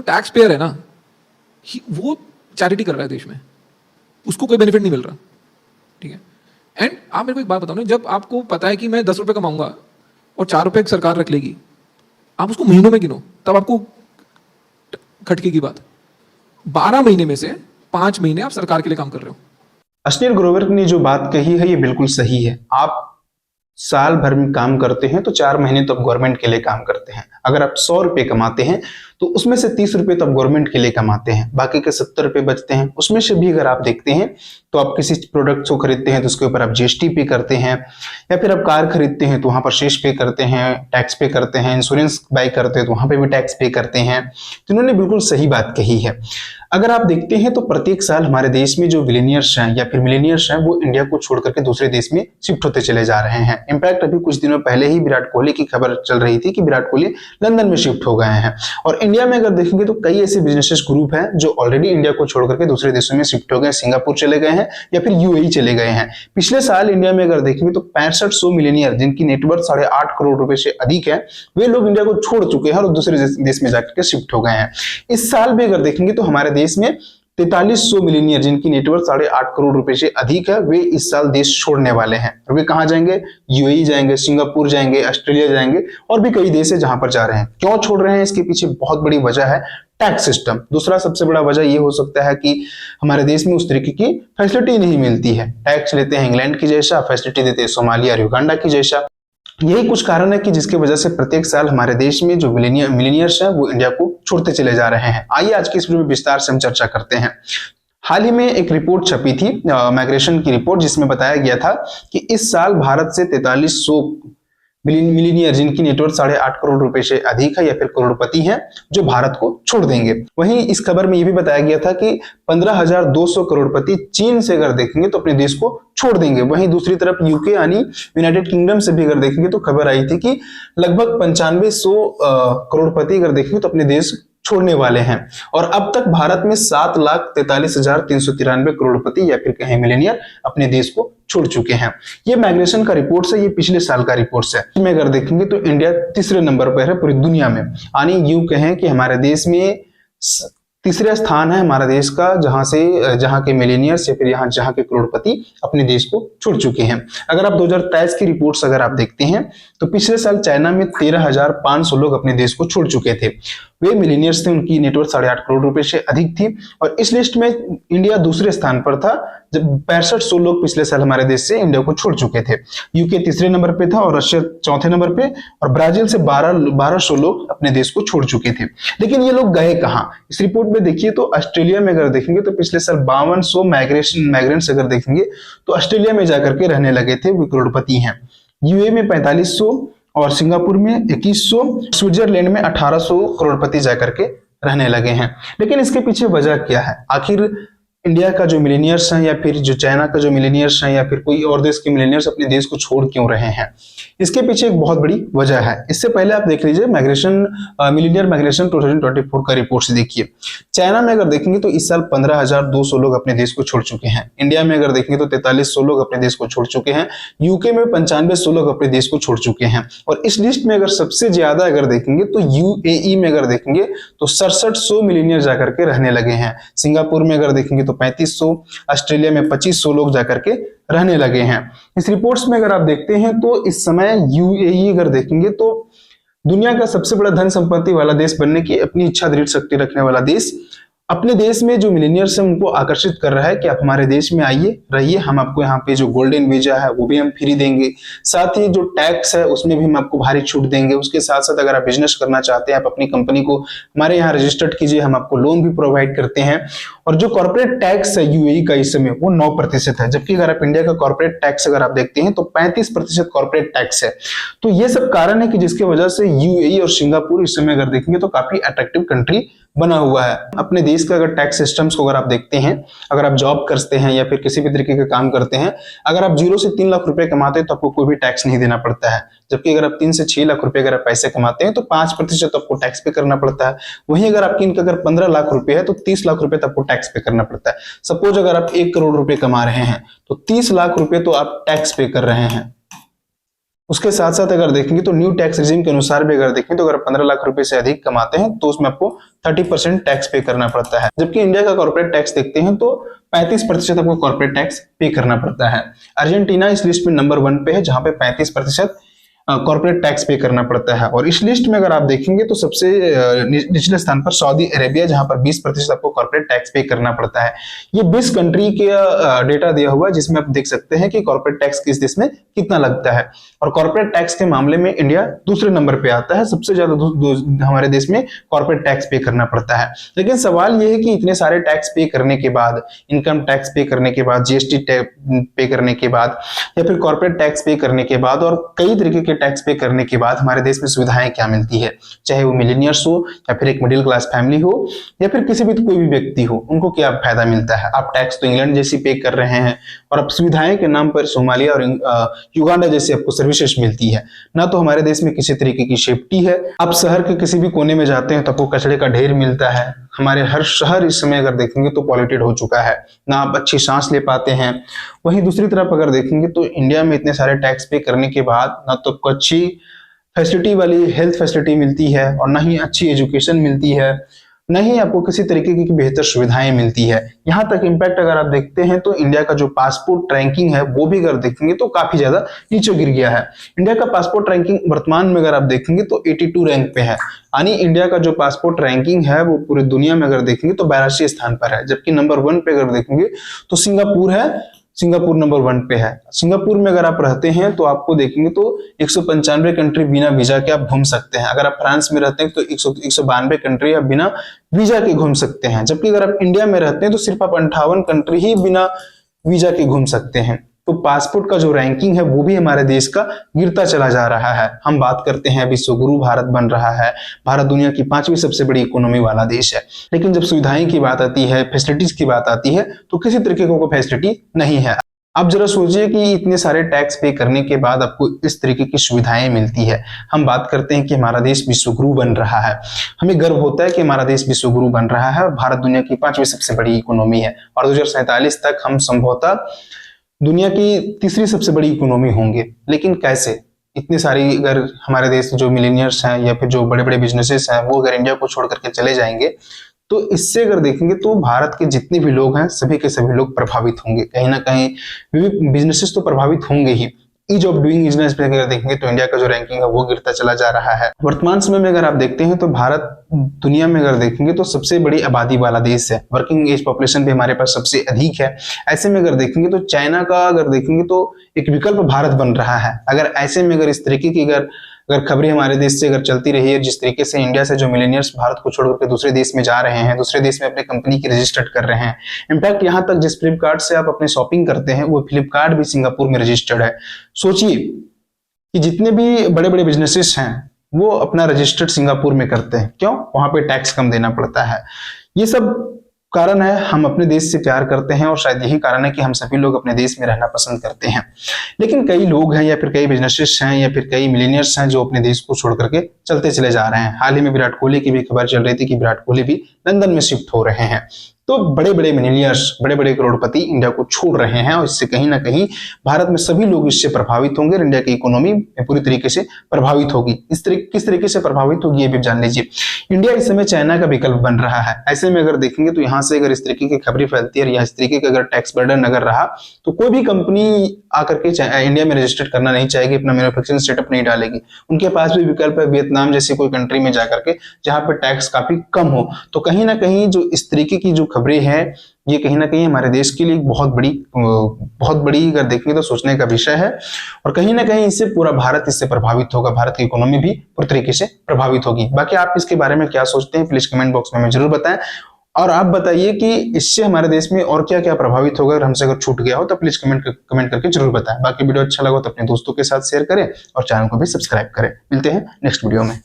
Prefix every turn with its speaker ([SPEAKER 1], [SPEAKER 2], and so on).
[SPEAKER 1] जो tax payer है ना, वो चैरिटी कर रहा है देश में, उसको कोई बेनिफिट नहीं मिल रहा, ठीक है। एंड आप मेरे को एक बात बताओ ना, जब आपको पता है कि मैं 10 रुपये कमाऊंगा और 4 रुपये सरकार रख लेगी, आप उसको महीनों में गिनो, तब आपको खटके की बात। 12 महीने में से 5 महीने आप सरकार के लिए काम कर रहे हो।
[SPEAKER 2] अश्नीर ग्रोवर ने जो बात कही है ये बिल्कुल सही है। आप साल भर में काम करते हैं तो 4 महीने तो आप गवर्नमेंट के लिए काम करते हैं। अगर आप 100 रुपए कमाते हैं तो उसमें से 30 रुपए तो आप गवर्नमेंट के लिए कमाते हैं, बाकी के 70 रुपए बचते हैं। उसमें से भी अगर आप देखते हैं तो आप किसी प्रोडक्ट को खरीदते हैं तो उसके ऊपर आप जीएसटी पे करते हैं, या फिर आप कार खरीदते हैं तो वहां पर शेष पे करते हैं, टैक्स पे करते हैं, इंश्योरेंस बाय करते हैं तो वहां पे भी टैक्स पे करते हैं। तो इन्होंने बिल्कुल सही बात कही है। अगर आप देखते हैं तो प्रत्येक साल हमारे देश में जो बिलियनियर्स हैं या फिर मिलेनियर्स हैं वो इंडिया को छोड़ करके दूसरे देश में शिफ्ट होते चले जा रहे हैं। इनफैक्ट अभी कुछ दिनों पहले ही विराट कोहली की खबर चल रही थी कि विराट कोहली लंदन में शिफ्ट हो गए हैं। और इंडिया में अगर देखेंगे तो कई ऐसे बिजनेसेस ग्रुप हैं जो ऑलरेडी इंडिया को छोड़ करके दूसरे देशों में शिफ्ट हो गए, सिंगापुर चले गए हैं या फिर यूएई चले गए हैं। पिछले साल इंडिया में अगर देखेंगे तो 6500 मिलेनियर जिनकी नेटवर्थ 8.5 करोड़ रुपए से अधिक है, वे लोग इंडिया को छोड़ चुके हैं और दूसरे देश में जाकर के शिफ्ट हो गए हैं। इस साल भी अगर देखेंगे तो हमारे देश में 4300 मिलीनियर जिनकी नेटवर्थ 8.5 करोड़ रुपए से अधिक है, वे इस साल देश छोड़ने वाले हैं। और वे कहां जाएंगे? यूएई जाएंगे, सिंगापुर जाएंगे, ऑस्ट्रेलिया जाएंगे और भी कई देश है जहां पर जा रहे हैं। क्यों छोड़ रहे हैं? इसके पीछे बहुत बड़ी वजह है टैक्स सिस्टम। दूसरा सबसे बड़ा वजह यह हो सकता है कि हमारे देश में उस तरीके की फैसिलिटी नहीं मिलती है। टैक्स लेते हैं इंग्लैंड की जैसा, फैसिलिटी देते हैं सोमालिया और युगांडा की जैसा। यही कुछ कारण है कि जिसकी वजह से प्रत्येक साल हमारे देश में जो मिलीनियर्स हैं वो इंडिया को छोड़ते चले जा रहे हैं। आइए आज की इस वीडियो में विस्तार से हम चर्चा करते हैं। हाल ही में एक रिपोर्ट छपी थी, माइग्रेशन की रिपोर्ट, जिसमें बताया गया था कि इस साल भारत से 4300 मिलीनियर जिनकी नेटवर्थ 8.5 करोड़ रुपए से अधिक है या फिर करोड़पति हैं जो भारत को छोड़ देंगे। वहीं इस खबर में यह भी बताया गया था कि 15,200 करोड़पति चीन से अगर देखेंगे तो अपने देश को छोड़ देंगे। वहीं दूसरी तरफ यूके यानी यूनाइटेड किंगडम से भी अगर देखेंगे तो खबर आई थी कि लगभग 9500 करोड़पति अगर देखेंगे तो अपने देश छोड़ने वाले हैं। और अब तक भारत में 7,43,393 करोड़पति या फिर कहें मिलेनियर अपने देश को छोड़ चुके हैं। ये माइग्रेशन का रिपोर्ट है, ये पिछले साल का रिपोर्ट है। इसमें अगर देखेंगे तो इंडिया तीसरे नंबर पर है पूरी दुनिया में। यानी यूं कहें कि हमारे देश में तीसरा स्थान है हमारा देश का, जहां के मिलेनियर्स या फिर जहां के करोड़पति अपने देश को छोड़ चुके हैं। अगर आप 2023 की रिपोर्ट्स अगर आप देखते हैं तो पिछले साल चाइना में 13,500 लोग अपने देश को छोड़ चुके थे। वे मिलेनियर्स थे, उनकी नेटवर्थ 8.5 करोड़ रुपए से अधिक थी। और इस लिस्ट में इंडिया दूसरे स्थान पर था, जब 6500 लोग पिछले साल हमारे देश से इंडिया को छोड़ चुके थे। यूके तीसरे नंबर पे था और रशिया चौथे नंबर पे, और ब्राजील से 1200 लोग अपने देश को छोड़ चुके थे। लेकिन ये लोग गए कहां? इस रिपोर्ट में देखिए तो ऑस्ट्रेलिया में अगर देखेंगे तो पिछले साल 5200 माइग्रेंट्स अगर देखेंगे तो ऑस्ट्रेलिया में जाकर के रहने लगे थे, वो करोड़पति हैं। यूए में 4500 और सिंगापुर में 2100, स्विट्जरलैंड में 1800 करोड़पति जाकर के रहने लगे हैं। लेकिन इसके पीछे वजह क्या है? आखिर इंडिया का जो मिलेनियर्स हैं या फिर जो चाइना का जो मिलेनियर्स हैं या फिर कोई और देश के मिलेनियर्स अपने देश को छोड़ क्यों रहे हैं? इसके पीछे एक बहुत बड़ी वजह है। इससे पहले आप देख लीजिए मिलेनियर माइग्रेशन 2024 का रिपोर्ट से देखिए। चाइना में अगर देखेंगे तो इस साल 15,200 लोग अपने देश को छोड़ चुके हैं। इंडिया में अगर देखेंगे तो 4300 लोग अपने देश को छोड़ चुके हैं। यूके में 9500 लोग अपने देश को छोड़ चुके हैं। और इस लिस्ट में अगर सबसे ज्यादा अगर देखेंगे तो यूएई में अगर देखेंगे तो 6700 मिलेनियर जाकर के रहने लगे हैं। सिंगापुर में अगर देखेंगे तो 3500, ऑस्ट्रेलिया में 2500 लोग जाकर के रहने लगे हैं। इस रिपोर्ट्स में अगर आप देखते हैं तो इस समय यूएई अगर देखेंगे तो दुनिया का सबसे बड़ा धन संपत्ति वाला देश बनने की अपनी इच्छा दृढ़ शक्ति रखने वाला देश अपने देश में जो मिलेनियर्स हैं उनको आकर्षित कर रहा है कि आप हमारे देश में आइए, रहिए, हम आपको यहाँ पे जो गोल्डन वीजा है वो भी हम फ्री देंगे, साथ ही जो टैक्स है उसमें भी हम आपको भारी छूट देंगे। उसके साथ साथ अगर आप बिजनेस करना चाहते हैं, आप अपनी कंपनी को हमारे यहाँ रजिस्टर्ड कीजिए, हम आपको लोन भी प्रोवाइड करते हैं। और जो कॉर्पोरेट टैक्स है यूएई का इस समय वो 9% है, जबकि अगर आप इंडिया का कॉर्पोरेट टैक्स अगर आप देखते हैं तो 35% कॉर्पोरेट टैक्स है। तो ये सब कारण है कि जिसकी वजह से यूएई और सिंगापुर इस समय अगर देखेंगे तो काफी अट्रैक्टिव कंट्री बना हुआ है। अपने देश का अगर टैक्स सिस्टम्स को अगर आप देखते हैं, अगर आप जॉब करते हैं या फिर किसी भी तरीके का काम करते हैं, अगर आप 0 से 3 लाख रुपए कमाते हैं तो आपको कोई भी टैक्स नहीं देना पड़ता है। जबकि अगर आप 3 से 6 लाख रुपए अगर आप पैसे कमाते हैं तो 5% आपको टैक्स पे करना पड़ता है। वहीं अगर आपकी इनका अगर 15 लाख रुपए है तो 30 लाख रुपए आपको टैक्स पे करना पड़ता है। सपोज अगर आप 1 करोड़ रुपए कमा रहे हैं तो 30 लाख रुपए तो आप टैक्स पे कर रहे हैं। उसके साथ साथ अगर देखेंगे तो न्यू टैक्स रिजीम के अनुसार भी अगर देखें तो अगर 15 लाख रुपए से अधिक कमाते हैं तो उसमें आपको 30% टैक्स पे करना पड़ता है। जबकि इंडिया का कॉर्पोरेट टैक्स देखते हैं तो 35% आपको कॉर्पोरेट टैक्स पे करना पड़ता है। अर्जेंटीना इस लिस्ट में नंबर 1 पे है जहां पे 35% कॉर्पोरेट टैक्स पे करना पड़ता है। और इस लिस्ट में अगर आप देखेंगे तो सबसे निचले स्थान पर सऊदी अरेबिया जहां पर 20% आपको कॉर्पोरेट टैक्स पे करना पड़ता है। ये 20 कंट्री के डेटा दिया हुआ है जिसमें आप देख सकते हैं कि कॉर्पोरेट टैक्स किस देश में कितना लगता है। और कॉर्पोरेट टैक्स के मामले में इंडिया दूसरे नंबर पे आता है। सबसे ज्यादा हमारे देश में कॉर्पोरेट टैक्स पे करना पड़ता है। लेकिन सवाल यह है कि इतने सारे टैक्स पे करने के बाद, इनकम टैक्स पे करने के बाद, जीएसटी पे करने के बाद या फिर कॉर्पोरेट टैक्स पे करने के बाद और कई तरीके के टैक्स पे करने के बाद हमारे देश में सुविधाएं क्या मिलती है, चाहे वो मिलेनियर्स हो या फिर एक मिडिल क्लास फैमिली हो या फिर किसी भी कोई भी व्यक्ति हो, उनको क्या फायदा मिलता है। आप टैक्स तो इंग्लैंड जैसी पे कर रहे हैं और अब सुविधाएं के नाम पर सोमालिया और युगांडा जैसी आपको सर्विसेज मिलती है। ना तो हमारे देश में किसी तरीके की सेफ्टी है। आप शहर के किसी भी कोने में जाते हैं तो आपको कचरे का ढेर मिलता है। हमारे हर शहर इस समय अगर देखेंगे तो पॉल्यूटेड हो चुका है, ना आप अच्छी सांस ले पाते हैं। वहीं दूसरी तरफ अगर देखेंगे तो इंडिया में इतने सारे टैक्स पे करने के बाद ना तो अच्छी फैसिलिटी वाली हेल्थ फैसिलिटी मिलती है और ना ही अच्छी एजुकेशन मिलती है, न ही आपको किसी तरीके की बेहतर सुविधाएं मिलती है। यहाँ तक इम्पैक्ट अगर आप देखते हैं तो इंडिया का जो पासपोर्ट रैंकिंग है वो भी अगर देखेंगे तो काफी ज्यादा नीचे गिर गया है। इंडिया का पासपोर्ट रैंकिंग वर्तमान में अगर आप देखेंगे तो 82 रैंक पे है। यानी इंडिया का जो पासपोर्ट रैंकिंग है वो पूरी दुनिया में अगर देखेंगे तो 82 स्थान पर है। जबकि नंबर 1 पे अगर देखेंगे तो सिंगापुर है। सिंगापुर नंबर 1 पे है। सिंगापुर में अगर आप रहते हैं तो आपको देखेंगे तो 195 कंट्री बिना वीजा के आप घूम सकते हैं। अगर आप फ्रांस में रहते हैं तो 192 कंट्री आप बिना वीजा के घूम सकते हैं। जबकि अगर आप इंडिया में रहते हैं तो सिर्फ आप 58 कंट्री ही बिना वीजा के घूम सकते हैं। तो पासपोर्ट का जो रैंकिंग है वो भी हमारे देश का गिरता चला जा रहा है। हम बात करते हैं विश्व गुरु भारत बन रहा है। भारत दुनिया की 5वीं सबसे बड़ी इकोनॉमी वाला देश है। लेकिन जब सुविधाएं की बात आती है, फैसिलिटीज की बात आती है तो किसी तरीके की कोई फैसिलिटी नहीं है। आप जरा सोचिए कि इतने सारे टैक्स पे करने के बाद आपको इस तरीके की सुविधाएं मिलती है। हम बात करते हैं कि हमारा देश विश्व गुरु बन रहा है। हमें गर्व होता है कि हमारा देश विश्व गुरु बन रहा है और भारत दुनिया की 5वीं सबसे बड़ी इकोनॉमी है और 2047 तक हम संभवतः दुनिया की 3री सबसे बड़ी इकोनॉमी होंगे। लेकिन कैसे? इतनी सारी अगर हमारे देश जो मिलेनियर्स हैं या फिर जो बड़े बड़े बिजनेसेस हैं वो अगर इंडिया को छोड़ करके चले जाएंगे तो इससे अगर देखेंगे तो भारत के जितने भी लोग हैं सभी के सभी लोग प्रभावित होंगे। कहीं ना कहीं बिजनेसेस तो प्रभावित होंगे ही। ईज ऑफ डूइंग बिजनेस पे अगर देखेंगे तो इंडिया का जो रैंकिंग है वो गिरता चला जा रहा है। वर्तमान समय में अगर आप देखते हैं तो भारत दुनिया में अगर देखेंगे तो सबसे बड़ी आबादी वाला देश है। वर्किंग एज पॉपुलेशन भी हमारे पास सबसे अधिक है। ऐसे में अगर देखेंगे तो चाइना का अगर देखेंगे तो एक विकल्प भारत बन रहा है। अगर ऐसे में अगर इस तरीके की अगर खबरें हमारे देश से अगर चलती रही है, जिस तरीके से इंडिया से जो मिलेनियर्स भारत को छोड़कर के दूसरे देश में जा रहे हैं, दूसरे देश में अपने कंपनी की रजिस्टर्ड कर रहे हैं। इनफैक्ट यहाँ तक जिस फ्लिपकार्ट से आप अपने शॉपिंग करते हैं वो फ्लिपकार्ट भी सिंगापुर में रजिस्टर्ड है। सोचिए कि जितने भी बड़े बड़े बिजनेसेस हैं वो अपना रजिस्टर्ड सिंगापुर में करते हैं। क्यों? वहां पे टैक्स कम देना पड़ता है। ये सब कारण है, हम अपने देश से प्यार करते हैं और शायद यही कारण है कि हम सभी लोग अपने देश में रहना पसंद करते हैं। लेकिन कई लोग हैं या फिर कई बिजनेसेस हैं या फिर कई मिलेनियर्स हैं जो अपने देश को छोड़ करके चलते चले जा रहे हैं। हाल ही में विराट कोहली की भी खबर चल रही थी कि विराट कोहली भी लंदन में शिफ्ट हो रहे हैं। तो बड़े बड़े मिलेनियर्स, बड़े बड़े करोड़पति इंडिया को छोड़ रहे हैं और इससे कहीं ना कहीं भारत में सभी लोग इससे प्रभावित होंगे और इंडिया की इकोनॉमी पूरी तरीके से प्रभावित होगी। किस तरीके से प्रभावित होगी ये भी जान लीजिए। इंडिया इस समय चाइना का विकल्प बन रहा है। ऐसे में अगर देखेंगे तो यहाँ से अगर इस तरीके की खबरें फैलती है या इस तरीके का अगर टैक्स बर्डन अगर रहा तो कोई भी कंपनी आकर के इंडिया में रजिस्टर्ड करना नहीं चाहेगी, अपना मैन्युफैक्चरिंग सेटअप नहीं डालेगी। उनके पास भी विकल्प है वियतनाम जैसी कोई कंट्री में जाकर के जहां पर टैक्स काफी कम हो। तो कहीं ना कहीं जो इस तरीके की जो खबरें हैं ये कहीं ना कहीं हमारे देश के लिए बहुत बड़ी अगर देखेंगे तो सोचने का विषय है। और कहीं ना कहीं इससे पूरा भारत इससे प्रभावित होगा। भारत की इकोनॉमी भी पूरी तरीके से प्रभावित होगी। बाकी आप इसके बारे में क्या सोचते हैं प्लीज कमेंट बॉक्स में हमें जरूर बताएं। और आप बताइए कि इससे हमारे देश में और क्या क्या प्रभावित होगा। अगर हमसे अगर छूट गया हो तो प्लीज कमेंट करके जरूर बताएं। बाकी वीडियो अच्छा लगा तो अपने दोस्तों के साथ शेयर करें और चैनल को भी सब्सक्राइब करें। मिलते हैं नेक्स्ट वीडियो में।